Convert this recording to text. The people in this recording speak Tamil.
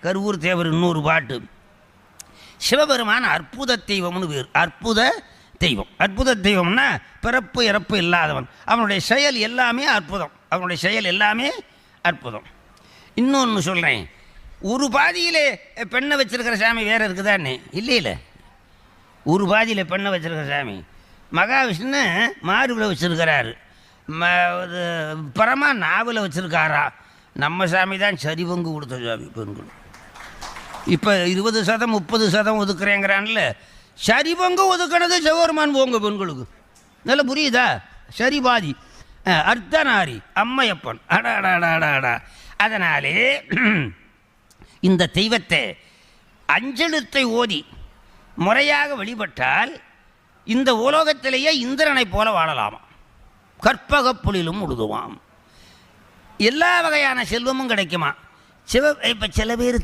கருவூர் தேவர் இன்னொரு பாட்டு. சிவபெருமான் அற்புத தெய்வம்னு பேர். அற்புத தெய்வம். அற்புத தெய்வம்னா பிறப்பு இறப்பு இல்லாதவன். அவனுடைய செயல் எல்லாமே அற்புதம். அவனுடைய செயல் எல்லாமே அற்புதம். இன்னொன்று சொல்கிறேன், ஒரு பாதியிலே பெண்ணை வச்சிருக்கிற சாமி வேறு இருக்குதான்னு இல்லை. ஒரு பாதியில் பெண்ணை வச்சிருக்கிற சாமி மகாவிஷ்ணு மார்பில் வச்சுருக்கிறாரு, பரமா நாவில் வச்சுருக்காரா. நம்ம சாமி தான் சரிபங்கு கொடுத்த சாமி பெண்கள். இப்போ 20% 30% ஒதுக்குறேங்கிறான்ல, சரிபங்கு ஒதுக்கினது சிவபெருமான் போங்க பெண்களுக்கு. நல்லா புரியுதா? சரிபாதி அர்த்தநாரி அம்மையப்பன். அடாடாடாடாடா. அதனாலே இந்த தெய்வத்தை அஞ்செழுத்தை ஓதி முறையாக வழிபட்டால் இந்த உலோகத்திலேயே இந்திரனை போல வாழலாமா. கற்பகப்புலிலும் உடுதுவாம். எல்லா வகையான செல்வமும் கிடைக்குமா. இப்போ சில பேர்